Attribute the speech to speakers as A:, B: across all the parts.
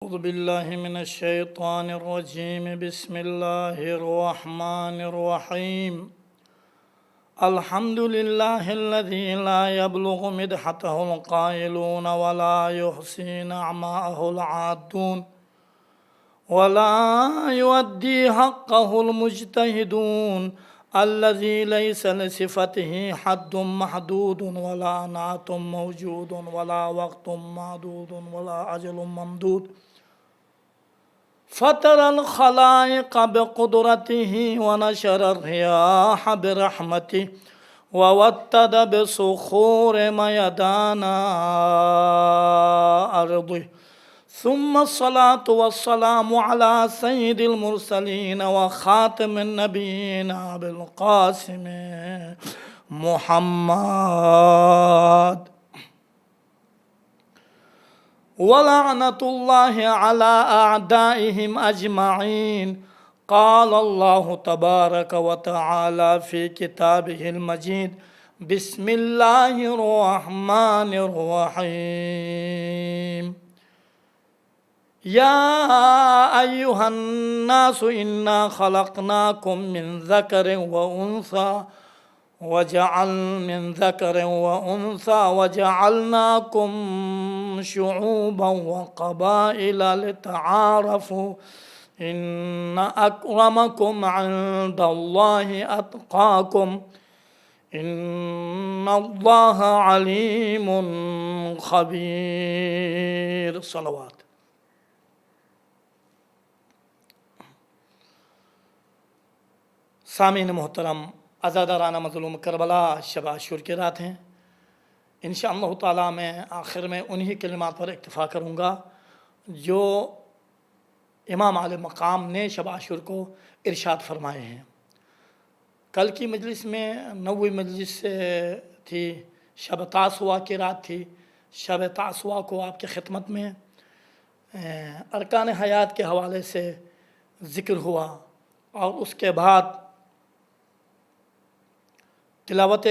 A: أعوذ بالله من الشيطان الرجيم. بسم الله الرحمن الرحيم. الحمد لله الذي لا يبلغ مدحته القائلون ولا يحصي نعماءه العادون ولا يؤدي حقه المجتهدون الذي ليس لصفته حد محدود ولا نعت موجود ولا وقت معدود ولا أجل ممدود فطر الخلائق بقدرته ونشر الرياح برحمته ووتد بصخور ميدان أرضه ثم الصلاة والسلام على سيد المرسلين وخاتم النبيين أبي القاسم محمد ولعنة الله على أعدائهم أجمعين. قال الله تبارك وتعالى في كتابه المجيد: بسم الله الرحمن الرحيم. يا أيها الناس إنا خلقناكم من ذكر وأنثى وجعلناكم شعوبا وقبائل لتعارفوا إن أكرمكم عند الله أتقاكم إن الله عليم خبير. صلوات. سامعین محترم، عزادارانہ مظلوم کربلا شب عاشور کی رات ہیں. انشاءاللہ تعالیٰ میں آخر میں انہی کلمات پر اکتفا کروں گا جو امام عالی مقام نے شب عاشور کو ارشاد فرمائے ہیں. کل کی مجلس میں 9ویں مجلس تھی، شب تاسوعہ کی رات تھی. شب تاسوعہ کو آپ کی خدمت میں ارکان حیات کے حوالے سے ذکر ہوا اور اس کے بعد تلاوت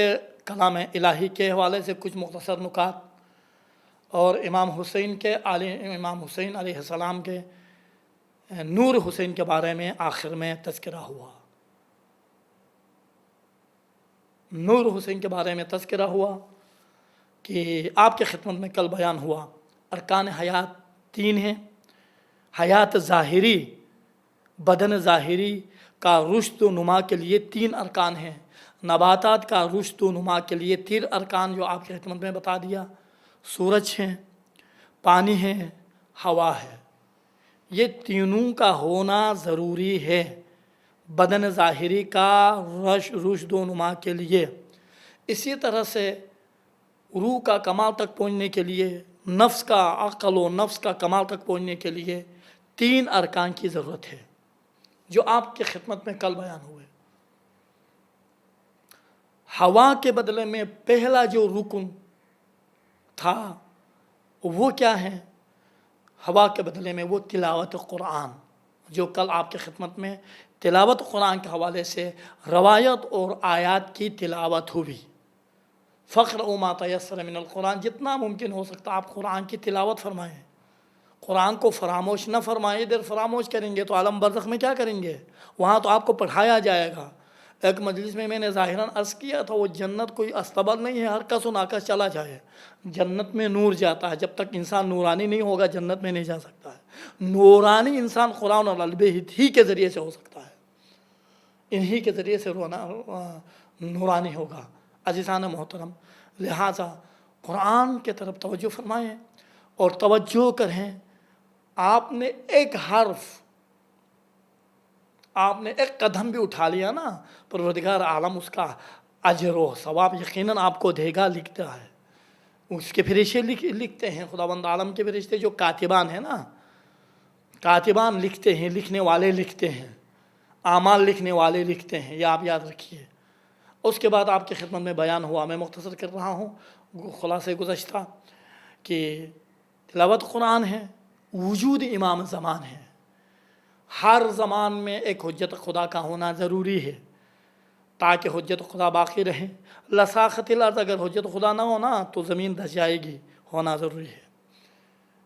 A: کلام الہی کے حوالے سے کچھ مختصر نکات اور امام حسین علیہ السلام کے نور حسین کے بارے میں آخر میں تذکرہ ہوا. نور حسین کے بارے میں تذکرہ ہوا کہ آپ کے خدمت میں کل بیان ہوا ارکان حیات 3 ہیں. حیات ظاہری، بدن ظاہری کا رشد و نما کے لیے 3 ارکان ہیں. نباتات کا رشد و نما کے لیے 3 ارکان جو آپ کی خدمت میں بتا دیا: سورج ہیں، پانی ہے، ہوا ہے. یہ تینوں کا ہونا ضروری ہے بدن ظاہری کا رشد و نما کے لیے. اسی طرح سے روح کا کمال تک پہنچنے کے لیے، نفس کا عقل و نفس کا کمال تک پہنچنے کے لیے 3 ارکان کی ضرورت ہے جو آپ کی خدمت میں کل بیان ہوئے. ہوا کے بدلے میں پہلا جو رکن تھا وہ کیا ہے؟ ہوا کے بدلے میں وہ تلاوت قرآن، جو کل آپ کی خدمت میں تلاوت قرآن کے حوالے سے روایت اور آیات کی تلاوت ہوئی. فقرؤوا ما تیسر من القرآن، جتنا ممکن ہو سکتا آپ قرآن کی تلاوت فرمائیں. قرآن کو فراموش نہ فرمائیں. ادھر فراموش کریں گے تو عالم برزخ میں کیا کریں گے؟ وہاں تو آپ کو پڑھایا جائے گا. ایک مجلس میں نے ظاہراً عرض کیا تھا وہ جنت کوئی استبل نہیں ہے ہر کس و ناکس چلا جائے. جنت میں نور جاتا ہے، جب تک انسان نورانی نہیں ہوگا جنت میں نہیں جا سکتا ہے. نورانی انسان قرآن اور البہ ہی کے ذریعے سے ہو سکتا ہے، انہی کے ذریعے سے نورانی ہوگا. عزیزان محترم، لہٰذا قرآن کے طرف توجہ فرمائیں اور توجہ کریں. آپ نے ایک حرف، آپ نے ایک قدم بھی اٹھا لیا نا، پروردگار عالم اس کا اجر و ثواب یقیناً آپ کو دے گا. لکھتا ہے، اس کے فرشتے لکھتے ہیں. خداوند عالم کے فرشتے جو کاتبان ہیں نا، کاتبان لکھتے ہیں، لکھنے والے لکھتے ہیں، اعمال لکھنے والے لکھتے ہیں. یہ آپ یاد رکھیے. اس کے بعد آپ کی خدمت میں بیان ہوا، میں مختصر کر رہا ہوں خلاصہ گزشتہ، کہ تلاوت قرآن ہے، وجود امام زمان ہے. ہر زمان میں ایک حجت خدا کا ہونا ضروری ہے تاکہ حجت خدا باقی رہے. لساخت الارض، اگر حجت خدا نہ ہونا تو زمین دھس جائے گی، ہونا ضروری ہے.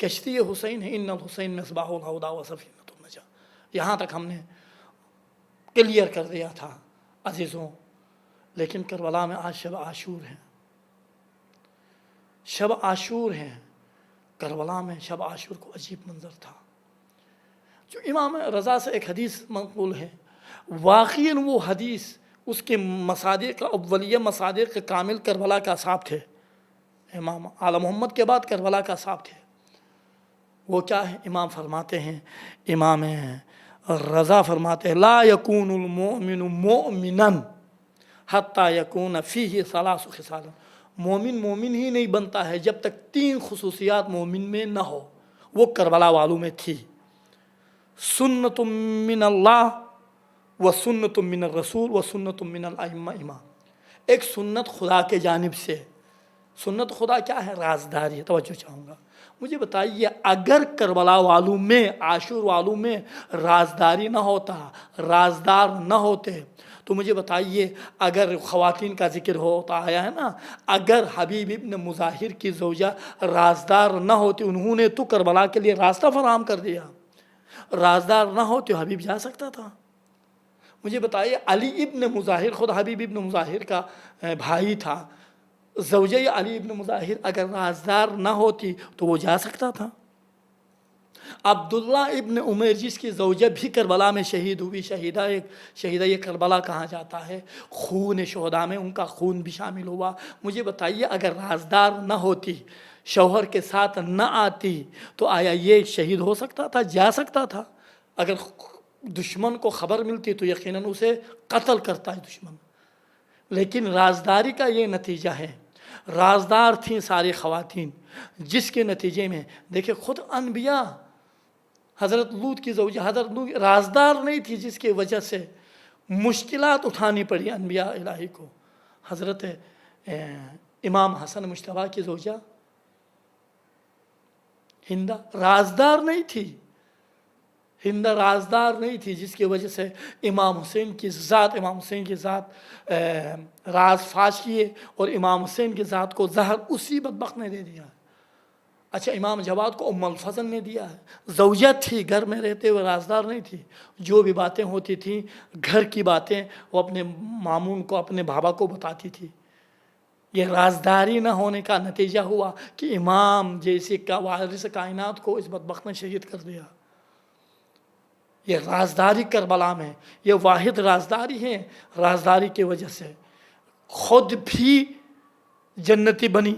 A: کشتی حسین ہے، ان الحسین مصباح الہدی و سفینۃ النجاۃ. یہاں تک ہم نے کلیئر کر دیا تھا عزیزوں. لیکن کربلا میں آج شب عاشور ہیں، شب عاشور ہیں. کربلا میں شب عاشور کو عجیب منظر تھا. جو امام رضا سے ایک حدیث منقول ہے، واقعاً وہ حدیث اس کے مصادیق اولیہ، مصادیق کامل کربلا کا صاحب تھے. امام اعلی محمد کے بعد کربلا کا صاحب تھے. وہ کیا ہے؟ امام فرماتے ہیں، امام رضا فرماتے ہیں لا یکون المؤمن مؤمنا حتی یکون فیہ ثلاث خصال. مومن مومن ہی نہیں بنتا ہے جب تک 3 خصوصیات مومن میں نہ ہو. وہ کربلا والوں میں تھی. سنت من اللہ و سنت من الرسول و سنت من الائمہ. امام ایک سنت خدا کے جانب سے. سنت خدا کیا ہے؟ رازداری ہے. توجہ چاہوں گا. مجھے بتائیے اگر کربلا والوں میں، عاشور والوں میں رازداری نہ ہوتا، رازدار نہ ہوتے، تو مجھے بتائیے اگر خواتین کا ذکر ہوتا آیا ہے نا، اگر حبیب ابن مظاہر کی زوجہ رازدار نہ ہوتی، انہوں نے تو کربلا کے لیے راستہ فراہم کر دیا، رازدار نہ ہوتے حبیب جا سکتا تھا. مجھے بتائیے علی ابن مظاہر، خود حبیب ابن مظاہر کا بھائی تھا، زوجہ علی ابن مظاہر اگر رازدار نہ ہوتی تو وہ جا سکتا تھا. عبداللہ ابن عمیر جس کی زوجہ بھی کربلا میں شہید ہوئی، شہیدہ یہ کربلا کہا جاتا ہے، خون شہداء میں ان کا خون بھی شامل ہوا. مجھے بتائیے اگر رازدار نہ ہوتی، شوہر کے ساتھ نہ آتی، تو آیا یہ شہید ہو سکتا تھا؟ جا سکتا تھا؟ اگر دشمن کو خبر ملتی تو یقیناً اسے قتل کرتا ہے دشمن. لیکن رازداری کا یہ نتیجہ ہے. رازدار تھیں ساری خواتین، جس کے نتیجے میں دیکھیں خود انبیاء، حضرت لوط کی زوجہ حضرت لوط رازدار نہیں تھی، جس کی وجہ سے مشکلات اٹھانی پڑی انبیاء الہی کو. حضرت امام حسن مجتبیٰ کی زوجہ ہندہ رازدار نہیں تھی. ہندہ رازدار نہیں تھی، جس کی وجہ سے امام حسین کی ذات راز فاش کیے اور امام حسین کی ذات کو زہر اسی بدبخت نے دے دیا. اچھا امام جواد کو ام الفضل نے دیا ہے. زوجہ تھی، گھر میں رہتے ہوئے رازدار نہیں تھی. جو بھی باتیں ہوتی تھیں گھر کی باتیں وہ اپنے مامون کو، اپنے بابا کو بتاتی تھی. یہ رازداری نہ ہونے کا نتیجہ ہوا کہ امام جیسے کا وارث کائنات کو اس بدبخت نے شہید کر دیا. یہ رازداری کربلا میں، یہ واحد رازداری ہے. رازداری کی وجہ سے خود بھی جنتی بنی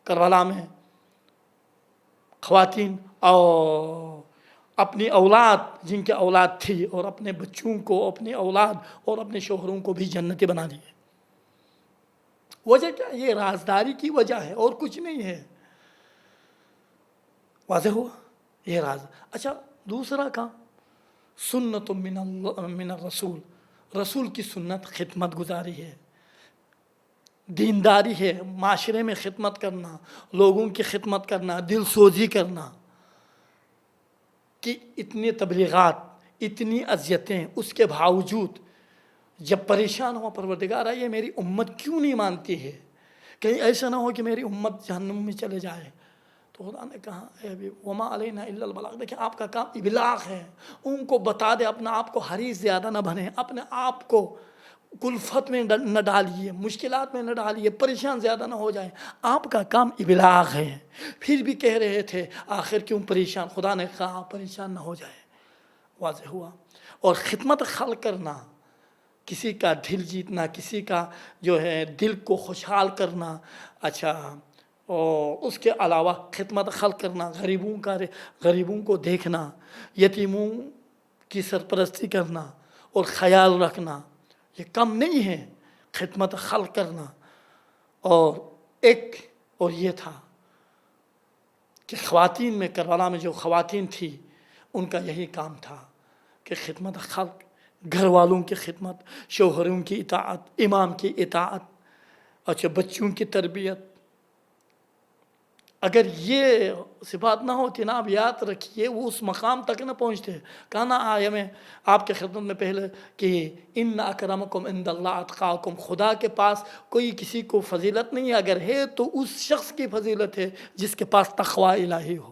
A: کربلا میں خواتین، اور اپنی اولاد جن کے اولاد تھی، اور اپنے بچوں کو، اپنی اولاد اور اپنے شوہروں کو بھی جنتی بنا دیے. وجہ کیا؟ یہ رازداری کی وجہ ہے اور کچھ نہیں ہے. واضح ہوا یہ راز. اچھا دوسرا کام سنت من الرسول. رسول کی سنت خدمت گزاری ہے، دینداری ہے، معاشرے میں خدمت کرنا، لوگوں کی خدمت کرنا، دل سوزی کرنا. کہ اتنی تبلیغات، اتنی اذیتیں، اس کے باوجود جب پریشان ہوا پروردگارا یہ میری امت کیوں نہیں مانتی ہے، کہیں ایسا نہ ہو کہ میری امت جہنم میں چلے جائے. تو خدا نے کہا اے ابھی وما علینا الا البلاغ. دیکھیں آپ کا کام ابلاغ ہے. ان کو بتا دے، اپنا آپ کو حریص زیادہ نہ بنے، اپنے آپ کو کلفت میں نہ ڈالیے، مشکلات میں نہ ڈالیے، پریشان زیادہ نہ ہو جائیں. آپ کا کام ابلاغ ہے. پھر بھی کہہ رہے تھے آخر کیوں پریشان. خدا نے کہا پریشان نہ ہو جائے. واضح ہوا. اور خدمت خلق کرنا، کسی کا دل جیتنا، کسی کا جو ہے دل کو خوشحال کرنا. اچھا اور اس کے علاوہ خدمت خلق کرنا، غریبوں کو دیکھنا، یتیموں کی سرپرستی کرنا اور خیال رکھنا، یہ کم نہیں ہے خدمت خلق کرنا. اور یہ تھا کہ خواتین میں، کربلا میں جو خواتین تھی ان کا یہی کام تھا کہ خدمت خلق، گھر والوں کی خدمت، شوہروں کی اطاعت، امام کی اطاعت، اچھا بچوں کی تربیت. اگر یہ صفات نہ ہوتی نا، آپ یاد رکھیے وہ اس مقام تک نہ پہنچتے. کہنا آیا میں آپ کے خدمت میں پہلے کہ ان اکرمکم عند اللہ اتقاکم. خدا کے پاس کوئی کسی کو فضیلت نہیں ہے، اگر ہے تو اس شخص کی فضیلت ہے جس کے پاس تقوی الہی ہو.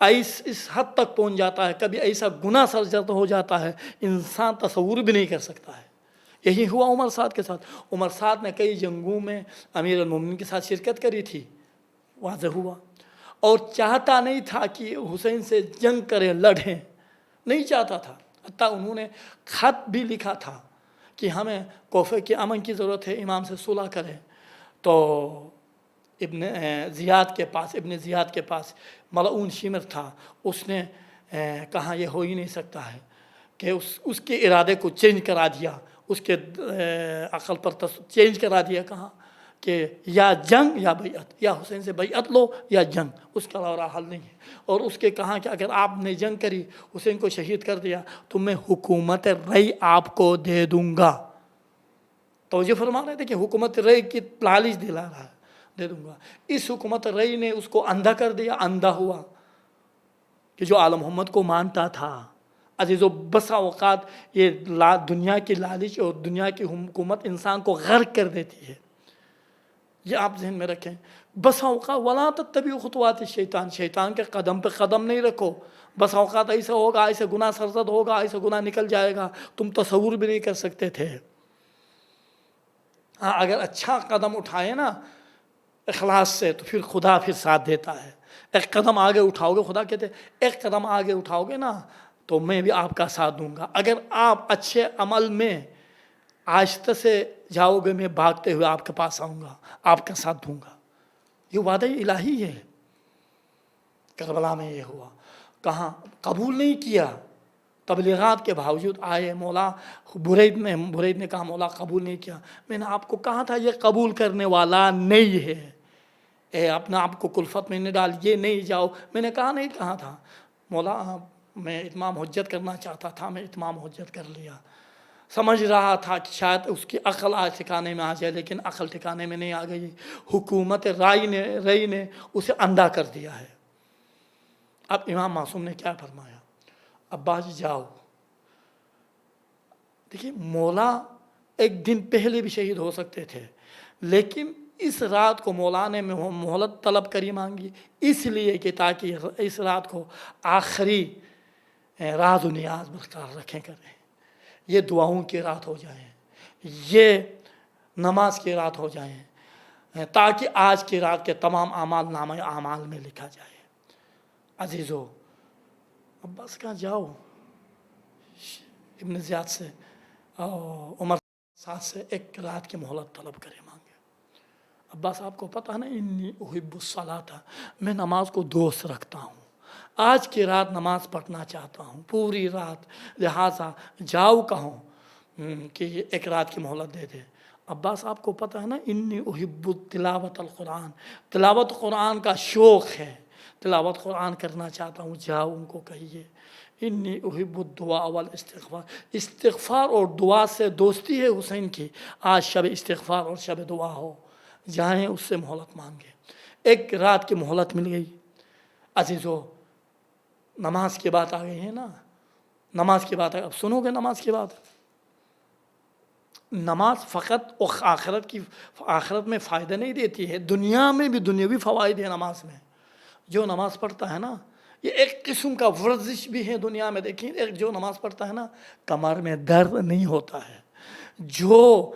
A: اس حد تک پہنچ جاتا ہے، کبھی ایسا گناہ سرزد ہو جاتا ہے انسان تصور بھی نہیں کر سکتا ہے۔ یہی ہوا عمر سعد کے ساتھ۔ عمر سعد نے کئی جنگوں میں امیر المومنین کے ساتھ شرکت کری تھی، واضح ہوا، اور چاہتا نہیں تھا کہ حسین سے جنگ کرے، لڑیں، نہیں چاہتا تھا۔ حتیٰ انہوں نے خط بھی لکھا تھا کہ ہمیں کوفے کے امن کی ضرورت ہے، امام سے صلح کریں۔ تو ابن زیاد کے پاس ملعون شمر تھا، اس نے کہا یہ ہو ہی نہیں سکتا ہے، کہ اس کے ارادے کو چینج کرا دیا، اس کے عقل پر چینج کرا دیا، کہا کہ یا جنگ یا بیعت، یا حسین سے بیعت لو یا جنگ، اس کا اور حل نہیں ہے۔ اور اس کے کہا کہ اگر آپ نے جنگ کری، حسین کو شہید کر دیا، تو میں حکومت رئی آپ کو دے دوں گا۔ توجہ فرما رہے تھے کہ حکومت رئی کی لالچ دلا رہا ہے، دے دوں گا۔ اس حکومت رئی نے اس کو اندھا کر دیا، اندھا ہوا کہ جو آل محمد کو مانتا تھا۔ عزیزو، بسا اوقات یہ دنیا کی لالچ اور دنیا کی حکومت انسان کو غرق کر دیتی ہے، یہ آپ ذہن میں رکھیں۔ بسا اوقات وَلَا تَتَّبِعُوا خُطُوَاتِ الشیطان، شیطان کے قدم پہ قدم نہیں رکھو۔ بسا اوقات ایسا ہوگا، ایسا گناہ سرزد ہوگا، ایسا گناہ نکل جائے گا تم تصور بھی نہیں کر سکتے تھے۔ ہاں، اگر اچھا قدم اٹھائے نا اخلاص سے، تو پھر خدا پھر ساتھ دیتا ہے۔ ایک قدم آگے اٹھاؤ گے، خدا کہتے ہیں ایک قدم آگے اٹھاؤ گے نا تو میں بھی آپ کا ساتھ دوں گا۔ اگر آپ اچھے عمل میں آہستہ سے جاؤ گے، میں بھاگتے ہوئے آپ کے پاس آؤں گا، آپ کا ساتھ دوں گا۔ یہ وعدہ الہی ہے۔ کربلا میں یہ ہوا، کہاں قبول نہیں کیا، تبلیغات کے باوجود آئے، مولا برید نے کہا مولا قبول نہیں کیا۔ میں نے آپ کو کہا تھا یہ قبول کرنے والا نہیں ہے، اے اپنا آپ کو کلفت میں نہ ڈال، یہ نہیں جاؤ۔ میں نے کہا نہیں کہا تھا مولا، میں اتمام حجت کرنا چاہتا تھا، میں اتمام حجت کر لیا۔ سمجھ رہا تھا کہ شاید اس کی عقل آج ٹھکانے میں آ جائے، لیکن عقل ٹھکانے میں نہیں آ گئی۔ حکومت رئی نے اسے اندھا کر دیا ہے۔ اب امام معصوم نے کیا فرمایا؟ عباس جی جاؤ۔ دیکھیے، مولا ایک دن پہلے بھی شہید ہو سکتے تھے، لیکن اس رات کو مولا نے مہلت طلب کری، مانگی، اس لیے کہ تاکہ اس رات کو آخری راز و نیاز برقرار رکھیں کریں، یہ دعاؤں کی رات ہو جائیں، یہ نماز کی رات ہو جائیں، تاکہ آج کی رات کے تمام اعمال نامہ اعمال میں لکھا جائے۔ عزیزو، عباس کہاں جاؤ، ابن زیاد سے عمر سعد سے ایک رات کی مہلت طلب کرے، مانگے۔ عباس آپ کو پتہ ہے نا، انی احب الصلاۃ، میں نماز کو دوست رکھتا ہوں، آج کی رات نماز پڑھنا چاہتا ہوں پوری رات، لہٰذا جاؤ کہوں کہ ایک رات کی مہلت دے دے۔ عباس آپ کو پتہ ہے نا، انی احب تلاوت القرآن، تلاوت قرآن کا شوق ہے، تلاوت قرآن کرنا چاہتا ہوں، جاؤ ان کو کہیے۔ انی احب الدعاء والاستغفار، استغفار اور دعا سے دوستی ہے حسین کی، آج شب استغفار اور شب دعا ہو، جائیں اس سے مہلت مانگے۔ ایک رات کی مہلت مل گئی۔ عزیزو، نماز کی بات آ گئی ہے نا، نماز کی بات اب سنو گے۔ نماز کی بات، نماز فقط آخرت میں فائدہ نہیں دیتی ہے، دنیا میں بھی دنیاوی فوائد ہے نماز میں۔ جو نماز پڑھتا ہے نا، یہ ایک قسم کا ورزش بھی ہے دنیا میں۔ دیکھیں، ایک جو نماز پڑھتا ہے نا، کمر میں درد نہیں ہوتا ہے، جو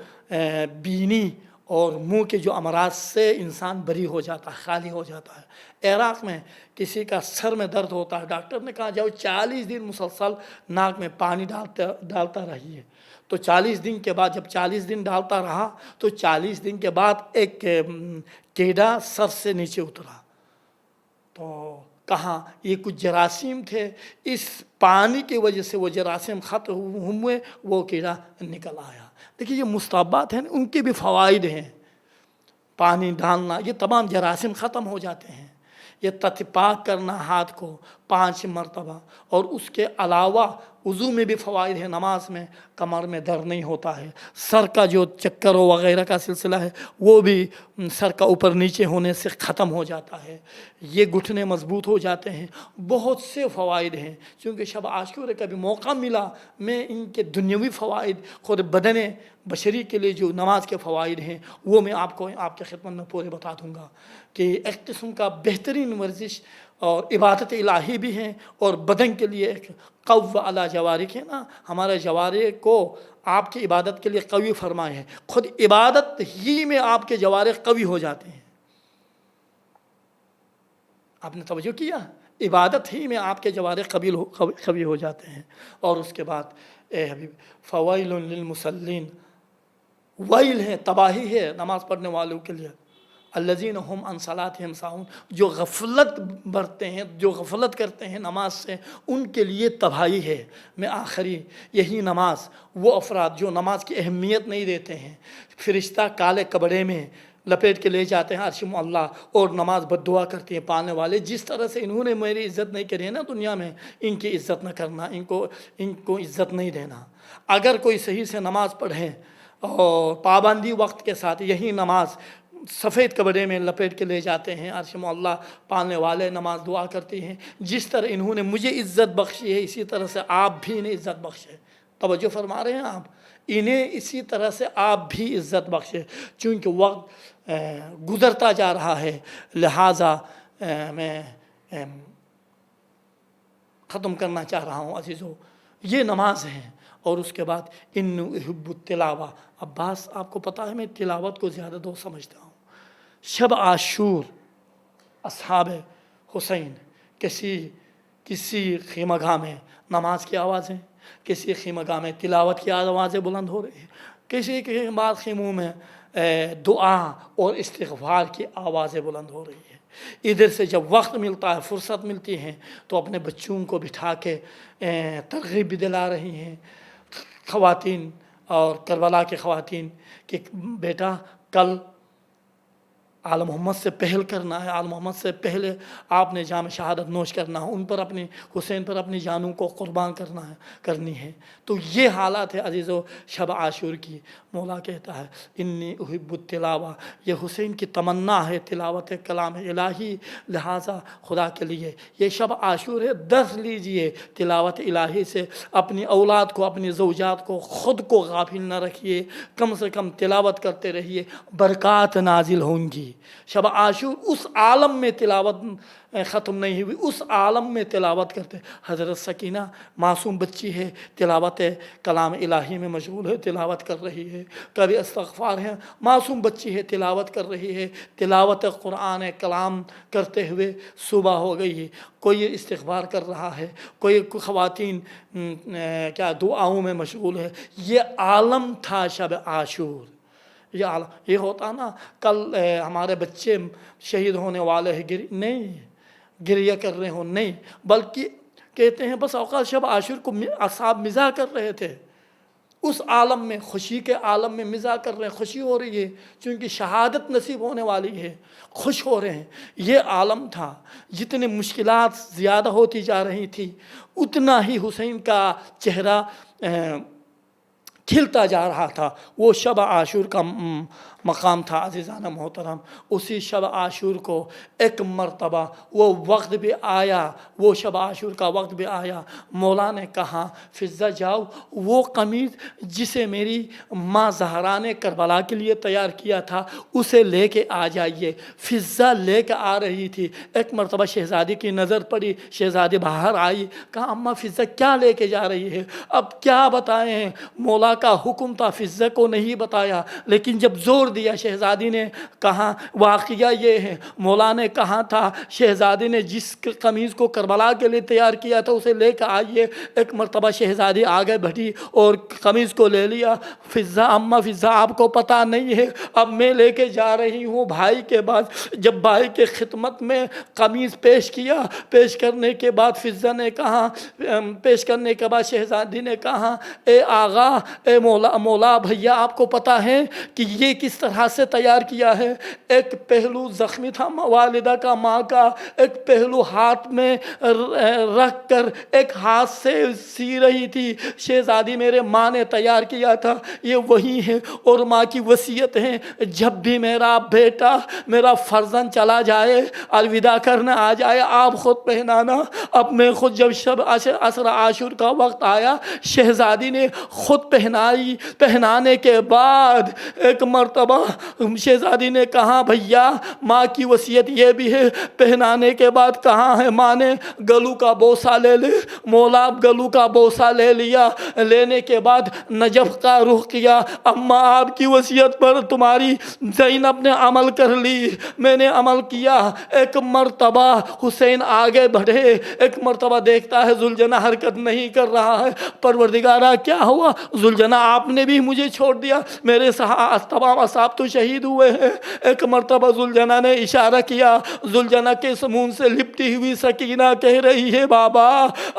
A: بینی اور منہ کے جو امراض سے انسان بری ہو جاتا ہے، خالی ہو جاتا ہے۔ عراق میں کسی کا سر میں درد ہوتا ہے، ڈاکٹر نے کہا جاؤ 40 دن مسلسل ناک میں پانی ڈالتا رہیے۔ تو 40 دن کے بعد، جب 40 دن ڈالتا رہا تو 40 دن کے بعد ایک کیڑا سر سے نیچے اترا۔ تو کہاں یہ کچھ جراثیم تھے، اس پانی کی وجہ سے وہ جراثیم ختم ہوئے، وہ کیڑا نکل آیا۔ دیکھیے، یہ مستحبات ہیں، ان کے بھی فوائد ہیں۔ پانی ڈالنا، یہ تمام جراثیم ختم ہو جاتے ہیں۔ یہ پاک کرنا ہاتھ کو 5 مرتبہ، اور اس کے علاوہ وضو میں بھی فوائد ہے۔ نماز میں کمر میں درد نہیں ہوتا ہے، سر کا جو چکر وغیرہ کا سلسلہ ہے وہ بھی سر کا اوپر نیچے ہونے سے ختم ہو جاتا ہے، یہ گھٹنے مضبوط ہو جاتے ہیں، بہت سے فوائد ہیں۔ چونکہ شب عاشورہ کا بھی موقع ملا، میں ان کے دنیاوی فوائد، خود بدن بشری کے لیے جو نماز کے فوائد ہیں وہ میں آپ کو آپ کے خدمت میں پورے بتا دوں گا، کہ ایک قسم کا بہترین ورزش اور عبادت الہی بھی ہیں، اور بدن کے لیے ایک قو علی جوارح ہے نا، ہمارے جوارح کو آپ کی عبادت کے لیے قوی فرمائے ہیں، خود عبادت ہی میں آپ کے جوارح قوی ہو جاتے ہیں۔ آپ نے توجہ کیا؟ عبادت ہی میں آپ کے جوارح قوی ہو جاتے ہیں۔ اور اس کے بعد اے حبیب، فویل للمصلین، ویل ہے، تباہی ہے نماز پڑھنے والوں کے لیے، الذین هم عن صلاتهم ساہون، جو غفلت برتے ہیں، جو غفلت کرتے ہیں نماز سے، ان کے لیے تباہی ہے۔ میں آخری یہی نماز، وہ افراد جو نماز کی اہمیت نہیں دیتے ہیں، فرشتہ کالے کپڑے میں لپیٹ کے لے جاتے ہیں عرش معلیٰ، اور نماز بد دعا کرتی ہیں پالنے والے، جس طرح سے انہوں نے میری عزت نہیں کری ہے نا دنیا میں، ان کی عزت نہ کرنا، ان کو عزت نہیں دینا۔ اگر کوئی صحیح سے نماز پڑھیں اور پابندی وقت کے ساتھ، یہی نماز سفید کپڑے میں لپیٹ کے لے جاتے ہیں عرش معلیٰ، پالنے والے نماز دعا کرتی ہیں، جس طرح انہوں نے مجھے عزت بخشی ہے اسی طرح سے آپ بھی انہیں عزت بخشے۔ توجہ فرما رہے ہیں آپ؟ انہیں اسی طرح سے آپ بھی عزت بخشے، چونکہ وقت گزرتا جا رہا ہے، لہٰذا میں ختم کرنا چاہ رہا ہوں عزیزو۔ یہ نماز ہے، اور اس کے بعد انو احب التلاوہ۔ عباس، آپ کو پتہ ہے میں تلاوت کو زیادہ دوست سمجھتا ہوں۔ شب عاشور، اصحاب حسین، کسی خیمگاہ میں نماز کی آوازیں، کسی خیمگاہ میں تلاوت کی آوازیں بلند ہو رہی ہیں، کسی کے بعد خیموں میں دعا اور استغفار کی آوازیں بلند ہو رہی ہیں۔ ادھر سے جب وقت ملتا ہے، فرصت ملتی ہے، تو اپنے بچوں کو بٹھا کے ترغیب بھی دلا رہی ہیں خواتین اور کربلا کے خواتین کہ بیٹا کل آل محمد سے پہل کرنا ہے، آل محمد سے پہلے آپ نے جام شہادت نوش کرنا ہے، ان پر اپنی حسین پر اپنی جانوں کو قربان کرنی ہے۔ تو یہ حالات ہے عزیزو شب عاشور کی۔ مولا کہتا ہے انی احب التلاوہ، یہ حسین کی تمنا ہے تلاوت کلام الہی، لہٰذا خدا کے لیے یہ شب عاشور ہے، درس لیجئے تلاوت الہی سے، اپنی اولاد کو، اپنی زوجات کو، خود کو غافل نہ رکھیے، کم سے کم تلاوت کرتے رہیے، برکات نازل ہوں گی۔ شب عاشور اس عالم میں تلاوت ختم نہیں ہوئی، اس عالم میں تلاوت کرتے۔ حضرت سکینہ معصوم بچی ہے، تلاوت کلام الہی میں مشغول ہے، تلاوت کر رہی ہے، کبھی استغفار ہے، معصوم بچی ہے، تلاوت کر رہی ہے، تلاوت قرآن کلام کرتے ہوئے صبح ہو گئی ہے، کوئی استغفار کر رہا ہے، کوئی خواتین دعاؤں میں مشغول ہے۔ یہ عالم تھا شب عاشور۔ یہ ہوتا نا کل ہمارے بچے شہید ہونے والے ہیں، نہیں گریہ کر رہے ہوں، نہیں، بلکہ کہتے ہیں بس اوقات شب عاشور کو اصحاب مزاح کر رہے تھے، اس عالم میں، خوشی کے عالم میں مزاح کر رہے ہیں، خوشی ہو رہی ہے چونکہ شہادت نصیب ہونے والی ہے، خوش ہو رہے ہیں۔ یہ عالم تھا۔ جتنے مشکلات زیادہ ہوتی جا رہی تھی، اتنا ہی حسین کا چہرہ کھلتا جا رہا تھا۔ وہ شب عاشور کا مقام تھا عزیزانہ محترم۔ اسی شب عاشور کو ایک مرتبہ وہ وقت بھی آیا، وہ شب عاشور کا وقت بھی آیا، مولا نے کہا فضہ جاؤ، وہ قمیض جسے میری ماں زہرا نے کربلا کے لیے تیار کیا تھا اسے لے کے آ جائیے۔ فضہ لے کے آ رہی تھی، ایک مرتبہ شہزادی کی نظر پڑی، شہزادی باہر آئی، کہا اماں فضہ کیا لے کے جا رہی ہے؟ اب کیا بتائیں، مولا کا حکم تھا، فضہ کو نہیں بتایا، لیکن جب زور دیا شہزادی نے کہا، واقعہ یہ ہے مولا نے کہا تھا شہزادی نے جس قمیض کو کربلا کے لیے تیار کیا تھا اسے لے کے آئیے۔ ایک مرتبہ شہزادی آگے بڑھی اور قمیض کو لے لیا۔ فضہ اماں فضہ آپ کو پتہ نہیں ہے، اب میں لے کے جا رہی ہوں بھائی کے بعد۔ جب بھائی کے خدمت میں قمیض پیش کیا، پیش کرنے کے بعد فضہ نے کہا، پیش کرنے کے بعد شہزادی نے کہا اے آغا، اے مولا بھیا، آپ کو پتہ ہے کہ یہ کس طرح سے تیار کیا ہے؟ ایک پہلو زخمی تھا والدہ کا، ماں کا، ایک پہلو ہاتھ میں رکھ کر ایک ہاتھ سے سی رہی تھی شہزادی، میرے ماں نے تیار کیا تھا، یہ وہی ہے۔ اور ماں کی وصیت ہے جب بھی میرا بیٹا، میرا فرزند چلا جائے، الوداع کرنے آ جائے، آپ خود پہنانا۔ اب میں خود جب شب عصر عاشور کا وقت آیا، شہزادی نے خود پہنا پہنانے کے بعد ایک مرتبہ شہزادی نے کہا بھیا ماں کی وصیت یہ بھی ہے، پہنانے کے بعد کہاں ہے ماں نے گلو کا بوسہ لے لے، مولا گلو کا بوسہ لے لیا، لینے کے بعد نجف کا رخ کیا، اماں آپ کی وصیت پر تمہاری زینب نے عمل کر لی، میں نے عمل کیا۔ ایک مرتبہ حسین آگے بڑھے، ایک مرتبہ دیکھتا ہے ذوالجناح حرکت نہیں کر رہا ہے، پروردگارہ کیا ہوا؟ ذوالجناح آپ نے بھی مجھے چھوڑ دیا، میرے تمام اصحاب تو شہید ہوئے ہیں۔ ایک مرتبہ ذوالجناح نے اشارہ کیا، ذوالجناح کے منہ سے لپٹی ہوئی سکینہ کہہ رہی ہے بابا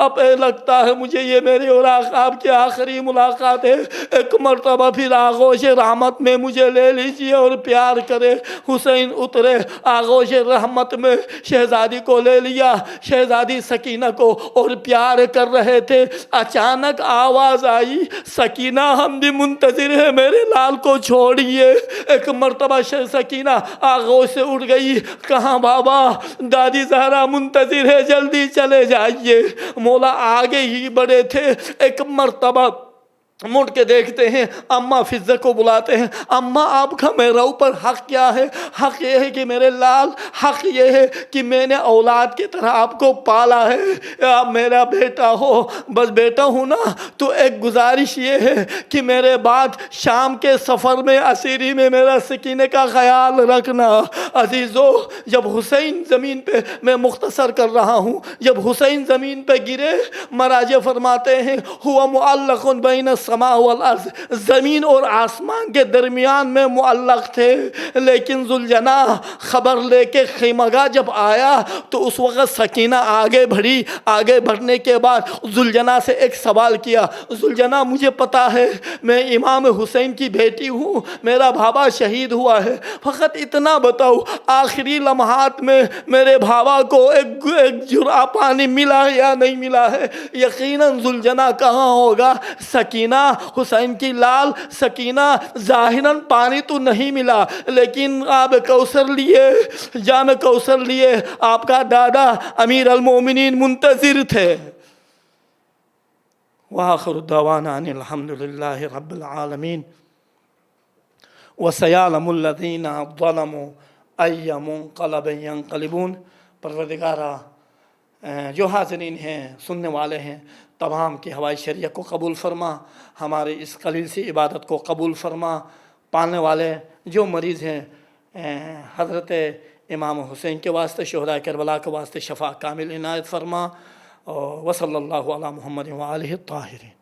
A: اب لگتا ہے مجھے یہ میرے اور آپ کی آخری ملاقات ہے، ایک مرتبہ پھر آغوش رحمت میں مجھے لے لیجیے اور پیار کرے۔ حسین اترے آغوش رحمت میں، شہزادی کو لے لیا، شہزادی سکینہ کو اور پیار کر رہے تھے، اچانک آواز آئی سکینہ ہم بھی منتظر ہیں، میرے لال کو چھوڑیے۔ ایک مرتبہ سکینہ آغوش سے اٹھ گئی، کہاں بابا دادی زہرا منتظر ہے جلدی چلے جائیے۔ مولا آگے ہی بڑے تھے، ایک مرتبہ مڑ کے دیکھتے ہیں، اماں فضہ کو بلاتے ہیں، اماں آپ کا میرے اوپر حق کیا ہے؟ حق یہ ہے کہ میرے لال، حق یہ ہے کہ میں نے اولاد کی طرح آپ کو پالا ہے، آپ میرا بیٹا ہو، بس بیٹا ہوں نا، تو ایک گزارش یہ ہے کہ میرے بعد شام کے سفر میں اسیری میں میرا سکینے کا خیال رکھنا۔ عزیزو جب حسین زمین پہ، میں مختصر کر رہا ہوں، جب حسین زمین پہ گرے مراجع فرماتے ہیں ہوا معلق بین السماء والارض، زمین اور آسمان کے درمیان میں معلق تھے، لیکن ذوالجناح خبر لے کے خیمگاہ جب آیا تو اس وقت سکینہ آگے بڑھی، آگے بڑھنے کے بعد ذوالجناح سے ایک سوال کیا، ذوالجناح مجھے پتا ہے میں امام حسین کی بیٹی ہوں، میرا بھاوا شہید ہوا ہے، فقط اتنا بتاؤ آخری لمحات میں میرے بھاوا کو ایک جرعہ پانی ملا یا نہیں ملا ہے؟ یقیناً ذوالجناح کہاں ہوگا؟ سکینہ حسین کی لال سکینہ، ظاہراً پانی تو نہیں ملا لیکن آب کوثر لیے، جام کوثر لیے آپ کا دادا امیر المومنین منتظر تھے۔ وآخر دعوانا ان الحمدللہ رب العالمین وسيعلم الذين ظلموا أي منقلب ينقلبون۔ پروردگارہ جو حاضرین ہیں، سننے والے ہیں، تمام کی ہوائی شریعت کو قبول فرما، ہمارے اس قلیل سی عبادت کو قبول فرما، پالنے والے جو مریض ہیں حضرت امام حسین کے واسطے، شہداء کربلا کے واسطے شفا کامل عنایت فرما، وصلی اللہ علی محمد وآلہ الطاہرین۔